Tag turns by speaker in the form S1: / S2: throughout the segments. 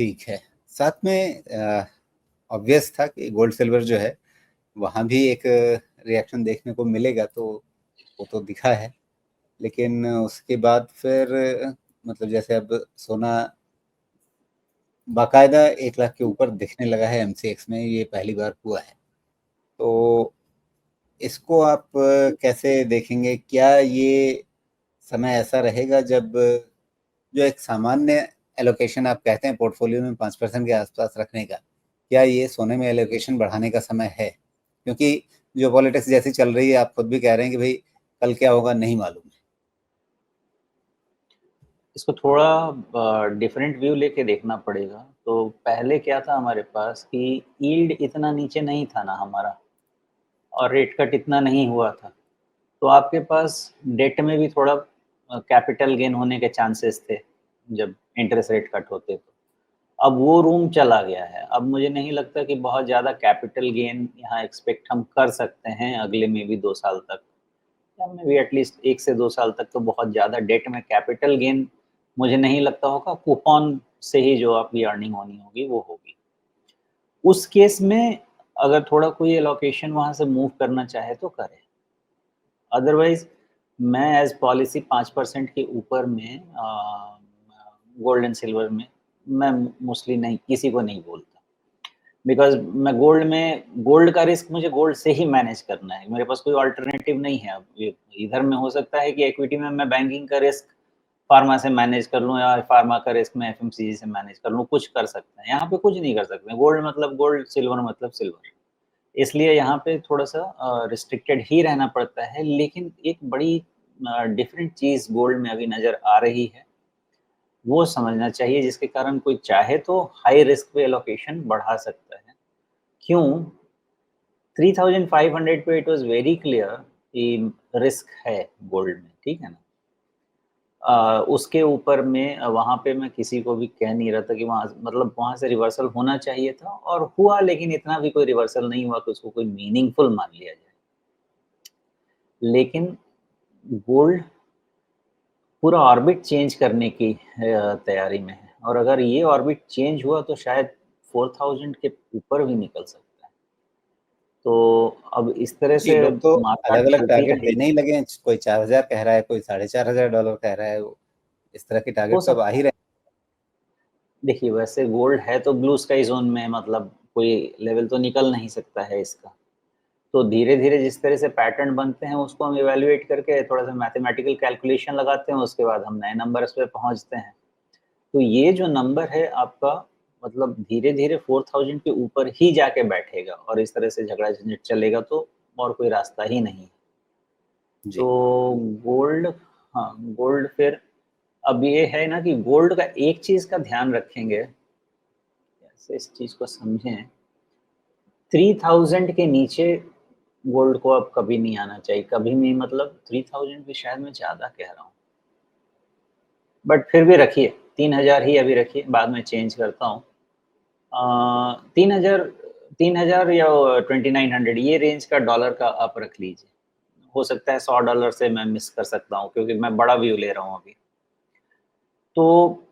S1: ठीक है। साथ में ऑब्वियस था कि गोल्ड सिल्वर जो है वहाँ भी एक रिएक्शन देखने को मिलेगा, तो वो तो दिखा है। लेकिन उसके बाद फिर मतलब जैसे अब सोना बाकायदा 1 लाख के ऊपर दिखने लगा है एमसीएक्स में, ये पहली बार हुआ है। तो इसको आप कैसे देखेंगे? क्या ये समय ऐसा रहेगा जब जो एक सामान्य एलोकेशन आप कहते हैं पोर्टफोलियो में 5% के आसपास रखने का, क्या ये सोने में एलोकेशन बढ़ाने का समय है? क्योंकि जो पॉलिटिक्स जैसी चल रही है, आप खुद भी कह रहे हैं कि भाई कल क्या होगा नहीं मालूम है।
S2: इसको थोड़ा डिफरेंट व्यू लेके देखना पड़ेगा। तो पहले क्या था हमारे पास कि यील्ड इतना नीचे नहीं था ना हमारा, और रेट कट इतना नहीं हुआ था, तो आपके पास डेट में भी थोड़ा कैपिटल गेन होने के चांसेस थे जब इंटरेस्ट रेट कट होते तो। अब वो रूम चला गया है। अब मुझे नहीं लगता कि बहुत ज़्यादा कैपिटल गेन यहाँ एक्सपेक्ट हम कर सकते हैं अगले में भी 2 साल तक, या में भी एटलीस्ट 1 से 2 साल तक। तो बहुत ज़्यादा डेट में कैपिटल गेन मुझे नहीं लगता होगा। कूपन से ही जो आपकी अर्निंग होनी होगी वो होगी। उस केस में अगर थोड़ा कोई एलोकेशन वहाँ से मूव करना चाहे तो करे। अदरवाइज मैं एज पॉलिसी 5% के ऊपर में गोल्ड एंड सिल्वर में मैं मोस्टली नहीं, किसी को नहीं बोलता। बिकॉज मैं गोल्ड का रिस्क मुझे गोल्ड से ही मैनेज करना है, मेरे पास कोई अल्टरनेटिव नहीं है। अब इधर में हो सकता है कि इक्विटी में मैं बैंकिंग का रिस्क फार्मा से मैनेज कर लूँ, या फार्मा का रिस्क मैं एफएमसीजी से मैनेज कर लूँ, कुछ कर सकते हैं। यहाँ पे कुछ नहीं कर सकते। गोल्ड मतलब गोल्ड, सिल्वर मतलब सिल्वर। इसलिए यहाँ पे थोड़ा सा रिस्ट्रिक्टेड ही रहना पड़ता है। लेकिन एक बड़ी डिफरेंट चीज़ गोल्ड में अभी नज़र आ रही है, वो समझना चाहिए, जिसके कारण कोई चाहे तो हाई रिस्क पे एलोकेशन बढ़ा सकता है। क्यों? 3500 पे इट वाज वेरी क्लियर कि रिस्क है गोल्ड में, ठीक है ना। उसके ऊपर में वहाँ पे मैं किसी को भी कह नहीं रहा था कि वहाँ मतलब वहाँ से रिवर्सल होना चाहिए था, और हुआ, लेकिन इतना भी कोई रिवर्सल नहीं हुआ कि उसको कोई मीनिंगफुल मान लिया जाए। लेकिन गोल्ड पूरा ऑर्बिट चेंज करने की तैयारी में है, और अगर ये ऑर्बिट चेंज हुआ तो शायद 4000 के ऊपर भी निकल सकता है। तो अब इस तरह
S1: जी,
S2: से
S1: लोग तो
S2: मार्केट
S1: अलग-अलग
S2: चलती
S1: टारगेट देने ही
S2: रहेगी।
S1: लगे हैं। कोई 4000 कह रहा है, कोई $4500 कह रहा है। इस तरह के
S2: हो
S1: टारगेट तो अब आ
S2: सकता
S1: ही
S2: है।
S1: रहे
S2: देखिए, वैसे गोल्ड है तो ब्लू स्काई ज़ोन में, मतलब कोई लेवल तो निकल नहीं सकता है इसका। तो धीरे-धीरे जिस तरह से पैटर्न बनते हैं उसको हम इवैल्यूएट करके थोड़ा-सा मैथमेटिकल कैलकुलेशन लगाते हैं, उसके बाद हम नए नंबर्स पे पहुँचते हैं। तो ये जो नंबर है आपका, मतलब धीरे-धीरे 4000 के ऊपर ही जाके बैठेगा, और इस तरह से झगड़ा-झंझट चलेगा तो और कोई रास्ता ही नहीं है।
S1: हैं।
S2: तो
S1: जी।
S2: गोल्ड, हाँ, गोल्ड फिर अब ये है ना कि गोल्ड का एक चीज़ का ध्यान रखेंगे, कैसे इस चीज़ को समझें। 3000 के नीचे गोल्ड को अब कभी नहीं आना चाहिए, कभी नहीं, मतलब 3000 भी शायद मैं ज़्यादा कह रहा हूँ। बट फिर भी रखिए, 3000 ही अभी रखिए, बाद में चेंज करता हूँ। 3000, 3000 या 2900, ये रेंज का डॉलर का आप रख लीजिए। हो सकता है $100 से मैं मिस कर सकता हूँ, क्योंकि मैं बड़ा व्यू ले रहा हूँ अभी। तो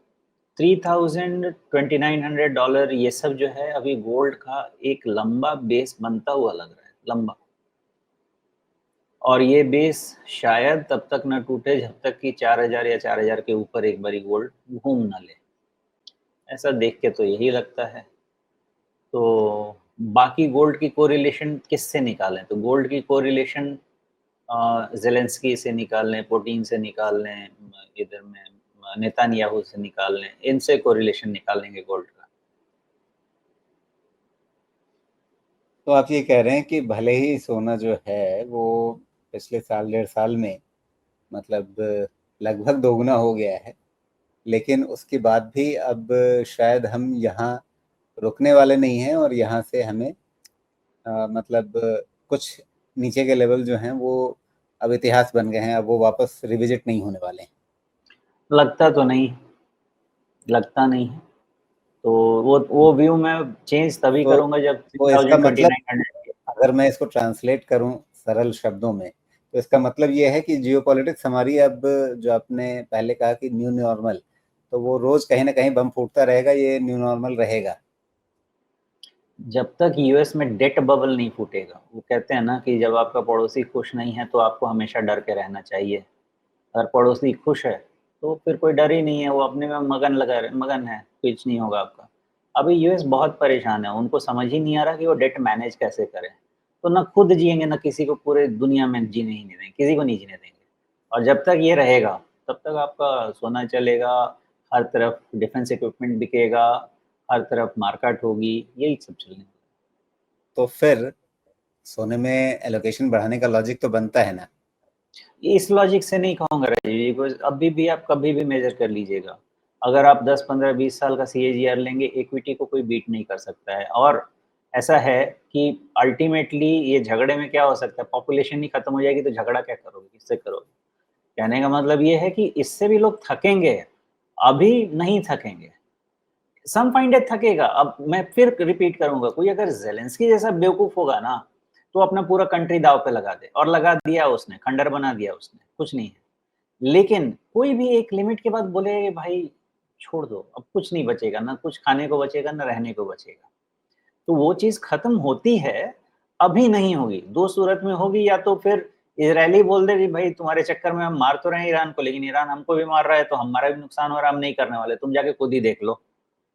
S2: 3000, $2900 ये सब जो है अभी गोल्ड का एक लंबा बेस बनता हुआ लग रहा है, लंबा। और ये बेस शायद तब तक ना टूटे जब तक कि 4000 या 4000 के ऊपर एक बारी गोल्ड घूम ना ले। ऐसा देख के तो यही लगता है। तो बाकी गोल्ड की कोरिलेशन किससे निकालें? तो गोल्ड की कोरिलेशन ज़ेलेंस्की से निकाल लें, पुतिन से निकाल लें, इधर में नेतन्याहू से निकाल लें, इनसे कोरिलेशन निकालेंगे गोल्ड का।
S1: तो आप ये कह रहे हैं कि भले ही सोना जो है वो पिछले साल 1.5 साल में मतलब लगभग दोगुना हो गया है, लेकिन उसके बाद भी अब शायद हम यहाँ रुकने वाले नहीं हैं, और यहाँ से हमें मतलब कुछ नीचे के लेवल जो हैं वो अब इतिहास बन गए हैं, अब वो वापस रिविजिट नहीं होने वाले हैं।
S2: लगता तो नहीं, लगता नहीं है। तो वो व्यू मैं चेंज तभी
S1: तो
S2: करूँगा जब
S1: तो इसका
S2: 3000,
S1: मतलब,
S2: 2900।
S1: अगर मैं इसको ट्रांसलेट करूं सरल शब्दों में, तो इसका मतलब ये है कि जियोपॉलिटिक्स हमारी अब, जो आपने पहले कहा कि न्यू नॉर्मल, तो वो रोज कहीं ना कहीं बम फूटता रहेगा, ये न्यू नॉर्मल रहेगा।
S2: जब तक यूएस में डेट बबल नहीं फूटेगा, वो कहते हैं ना कि जब आपका पड़ोसी खुश नहीं है तो आपको हमेशा डर के रहना चाहिए। अगर पड़ोसी खुश है तो फिर कोई डर ही नहीं है, वो अपने में मगन है, कुछ नहीं होगा आपका। अभी यूएस बहुत परेशान है, उनको समझ ही नहीं आ रहा कि वो डेट मैनेज कैसे करें। तो ना खुद जिएंगे, ना किसी को पूरे दुनिया में जीने ही नहीं देंगे, किसी को नहीं जीने देंगे। और जब तक ये रहेगा तब तक आपका सोना चलेगा, हर तरफ डिफेंस इक्विपमेंट बिकेगा, हर तरफ मार्केट होगी, यही सब चलने।
S1: तो फिर सोने में एलोकेशन बढ़ाने का लॉजिक तो बनता है ना।
S2: इस लॉजिक से नहीं कहूँगा राजीव जी, बिकॉज़ अभी भी आप कभी भी मेज़र कर लीजिएगा। अगर आप 10, 15, 20 साल का सीएजीआर लेंगे, इक्विटी को कोई बीट नहीं कर सकता है। और ऐसा है कि अल्टीमेटली ये झगड़े में क्या हो सकता है, पॉपुलेशन ही खत्म हो जाएगी तो झगड़ा क्या करोगे, किससे करोगे? कहने का मतलब ये है कि इससे भी लोग थकेंगे, अभी नहीं थकेंगे। Sum find it थकेगा। अब मैं फिर रिपीट करूँगा, कोई अगर ज़ेलेंस्की जैसा बेवकूफ़ होगा ना, तो अपना पूरा कंट्री दाँव पे लगा दे, और लगा दिया उसने, खंडर बना दिया उसने, कुछ नहीं है। लेकिन कोई भी एक लिमिट के बाद बोले भाई छोड़ दो, अब कुछ नहीं बचेगा, ना कुछ खाने को बचेगा, ना रहने को बचेगा। तो वो चीज़ खत्म होती है, अभी नहीं होगी। 2 सूरत में होगी, या तो फिर इज़राइली बोल दे कि भाई तुम्हारे चक्कर में हम मार तो रहे हैं ईरान को, लेकिन ईरान हमको भी मार रहा है, तो हमारा भी नुकसान हो रहा है, हम नहीं करने वाले, तुम जाके खुद ही देख लो।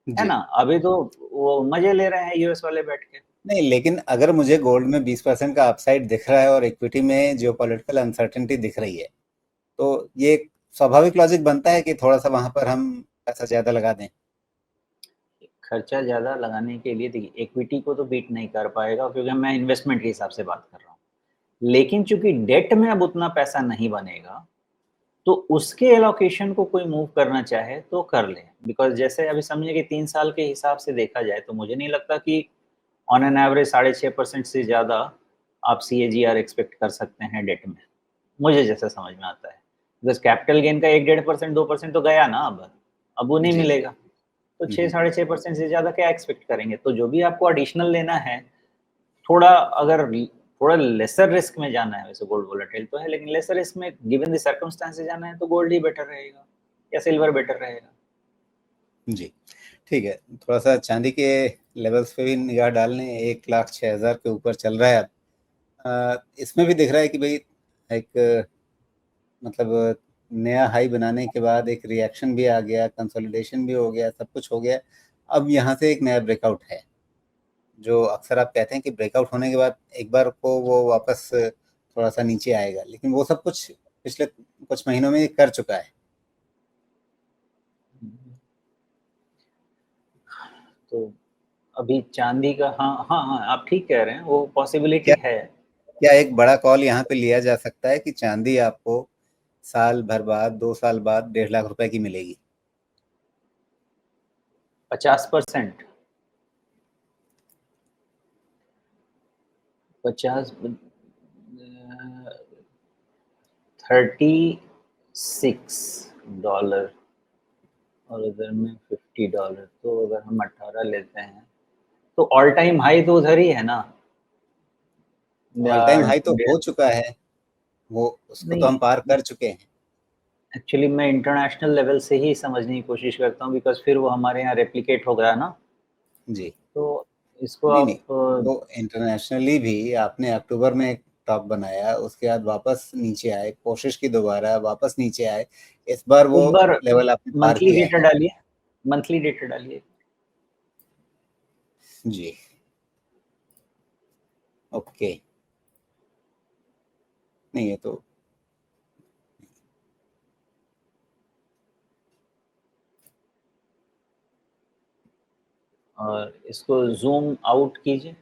S2: है
S1: जी।
S2: ना? अभी तो वो मज़े ले रहे हैं यूएस वाले बैठ के।
S1: नहीं, लेकिन अगर मुझे गोल्ड में 20% का अपसाइड दिख रहा है और इक्विटी में जियोपॉलिटिकल अनसर्टेनिटी दिख रही है, तो ये एक स्वाभाविक लॉजिक बनता है कि थोड़ा सा वहां पर हम पैसा ज्यादा लगा दें।
S2: खर्चा ज़्यादा लगाने के लिए देखिए, इक्विटी को तो बीट नहीं कर पाएगा, क्योंकि मैं इन्वेस्टमेंट के हिसाब से बात कर रहा हूँ। लेकिन चूँकि डेट में अब उतना पैसा नहीं बनेगा, तो उसके एलोकेशन को कोई मूव करना चाहे तो कर ले। बिकॉज़ जैसे अभी समझिए कि 3 साल के हिसाब से देखा जाए, तो मुझे नहीं लगता कि ऑन एन एवरेज 6.5% से ज़्यादा आप सीएजीआर एक्सपेक्ट कर सकते हैं डेट में। मुझे जैसा समझ में आता है। बिकॉज़ कैपिटल गेन का 1 डेढ़ परसेंट 2% तो गया ना अब वो नहीं
S1: जी।
S2: मिलेगा। तो 6 साढ़े 6% से ज़्यादा क्या एक्सपेक्ट करेंगे? तो जो भी आपको एडिशनल लेना है, थोड़ा अगर थोड़ा लेसर रिस्क में जाना है, वैसे गोल्ड वोलेटाइल तो है, लेकिन लेसर रिस्क में गिवन द सर्कमस्टेंसेस जाना है तो गोल्ड ही बेटर रहेगा, या सिल्वर बेटर रहेगा।
S1: जी। ठीक है, थोड़ा सा चांदी के लेवल्स पे भी निगाह डाल लें। 1,06,000 के ऊपर चल रहा है अब। इसमें भी दिख रहा है कि भाई एक मतलब नया हाई बनाने के बाद एक रिएक्शन भी आ गया, कंसोलिडेशन भी हो गया, सब कुछ हो गया। अब यहाँ से एक नया ब्रेकआउट है, जो अक्सर आप कहते हैं कि ब्रेकआउट होने के बाद एक बार को वो वापस थोड़ा सा नीचे आएगा, लेकिन वो सब कुछ पिछले कुछ महीनों में कर चुका है।
S2: तो अभी चांदी का, हाँ हाँ हाँ, आप ठीक कह रहे हैं, वो पॉसिबिलिटी
S1: क्या
S2: है।
S1: क्या एक बड़ा कॉल यहाँ पे लिया जा सकता है कि चांदी आपको साल भर बाद, 2 साल बाद 1.5 लाख रुपए की मिलेगी?
S2: 50%, 50, 36 डॉलर, और उधर में $50, तो अगर हम 18 लेते हैं तो ऑल टाइम हाई तो उधर ही है ना।
S1: ऑल टाइम हाई तो
S2: डेढ़,
S1: हो चुका है, वो उसको तो
S2: नहीं,
S1: हम पार कर चुके हैं।
S2: एक्चुअली मैं इंटरनेशनल लेवल से ही समझने की कोशिश करता हूँ, बिकॉज़ फिर वो हमारे यहाँ रेप्लिकेट हो गया ना।
S1: जी।
S2: तो इसको
S1: नहीं, नहीं,
S2: आप
S1: वो इंटरनेशनली भी आपने अक्टूबर में एक टॉप बनाया, उसके बाद वापस नीचे आए, कोशिश की दोबारा, वापस नीचे आए। इस बार वो
S2: एक बार
S1: लेवल आपने पार
S2: मंथली
S1: किया
S2: डेटा
S1: है।
S2: डालिए, मंथली डेटा डालिए।
S1: जी। ओके। नहीं, ये तो
S2: और इसको ज़ूम आउट कीजिए,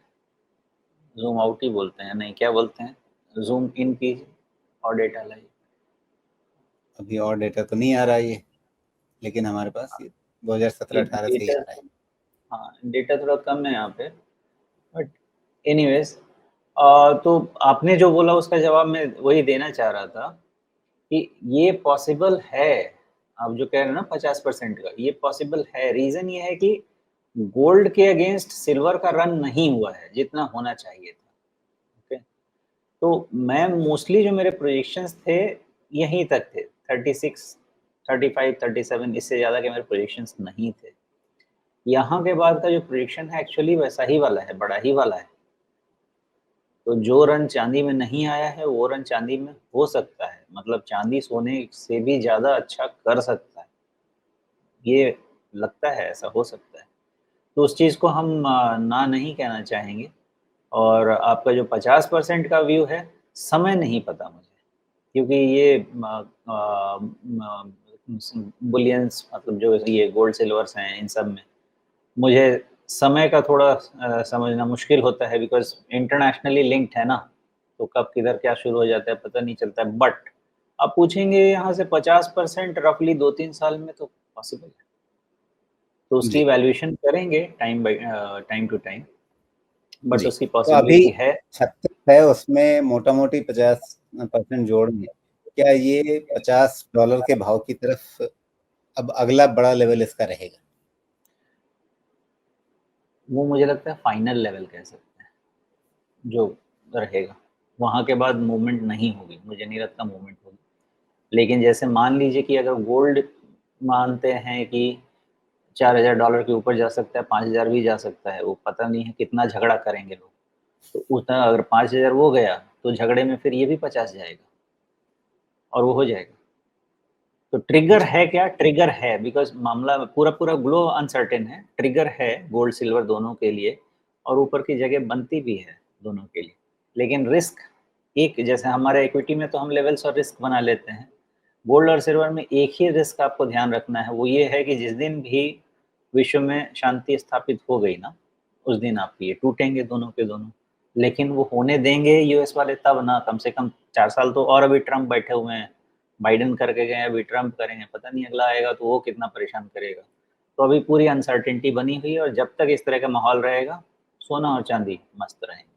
S2: ज़ूम आउट ही बोलते हैं, नहीं क्या बोलते हैं? ज़ूम इन कीजिए और डेटा लाइए।
S1: अभी और डेटा तो नहीं आ रहा है ये, लेकिन हमारे पास ये
S2: ये
S1: 2017-18 से ही
S2: डेटा,
S1: आ रहा है।
S2: हाँ, डेटा थोड़ा कम है यहाँ पे, बट एनीवेज़, तो आपने जो बोला उसका जवाब मैं वही देना चाह रहा था कि ये पॉसिबल है। आप जो कह रहे हैं ना 50% का, ये पॉसिबल है। रीज़न ये है कि गोल्ड के अगेंस्ट सिल्वर का रन नहीं हुआ है, जितना होना चाहिए था। ओके? तो मैं मोस्टली जो मेरे प्रोजेक्शंस थे, यहीं तक थे, 36 35, 37 इससे ज़्यादा के मेरे प्रेडिक्शंस नहीं थे। यहाँ के बाद का जो प्रेडिक्शन है एक्चुअली वैसा ही वाला है, बड़ा ही वाला है। तो जो रन चाँदी में नहीं आया है, वो रन चाँदी में हो सकता है। मतलब चाँदी सोने से भी ज़्यादा अच्छा कर सकता है। ये लगता है ऐसा हो सकता है। तो उस चीज़ को हम ना नहीं कहना चाहेंगे और आपका जो 50% का व्यू है, समय नहीं पता मुझे। क्योंकि ये बुलियंस मतलब जो ये गोल्ड सिल्वर्स हैं इन सब में मुझे समय का थोड़ा समझना मुश्किल होता है बिकॉज़ इंटरनेशनली लिंक्ड है ना, तो कब किधर क्या शुरू हो जाता है पता नहीं चलता है। बट आप पूछेंगे यहाँ से 50% रफली 2-3 साल में तो पॉसिबल है। तो उसकी
S1: जी।
S2: इवैल्यूएशन करेंगे टाइम टू टाइम बट
S1: जी,
S2: उसकी
S1: तो अभी
S2: पॉसिबिलिटी है।
S1: 36 है उसमें मोटा-मोटी 50% जोड़ेंगे। क्या ये $50 के भाव की तरफ अब अगला बड़ा लेवल इसका रहेगा?
S2: वो मुझे लगता है फाइनल लेवल कह सकते हैं, जो रहेगा। वहाँ के बाद मूवमेंट नहीं होगी, मुझे नहीं लगता मूवमेंट होगी। लेकिन जैसे मान लीजिए कि अगर गोल्ड मानते हैं कि $4000 के ऊपर जा सकता है, 5000 भी जा सकता है, वो पता नहीं है कितना झगड़ा करेंगे लोग। तो उतना अगर 5000 वो गया, तो झगड़े में फिर ये भी 50 जाएगा और वो हो जाएगा। तो ट्रिगर
S1: जी।
S2: है क्या? ट्रिगर है बिकॉज़ मामला पूरा ग्लो अनसर्टेन है। ट्रिगर है गोल्ड सिल्वर दोनों के लिए और ऊपर की जगह बनती भी है दोनों के लिए। लेकिन रिस्क एक जैसे हमारे इक्विटी में तो हम लेवल्स और रिस्क बना लेते हैं। गोल्ड और सिल्वर में एक ही रिस्क आपको ध्यान रखना है, वो ये है कि जिस दिन भी विश्व में शांति स्थापित हो गई ना, उस दिन आप ये टूटेंगे दोनों के दोनों। लेकिन वो होने देंगे यूएस वाले तब ना, कम से कम 4 साल तो और अभी ट्रम्प बैठे हुए हैं। बाइडेन करके गए, अभी ट्रम्प करेंगे, पता नहीं अगला आएगा तो वो कितना परेशान करेगा। तो अभी पूरी अनसर्टेनिटी बनी हुई है और जब तक इस तरह का माहौल रहेगा, सोना और चाँदी मस्त रहेंगे।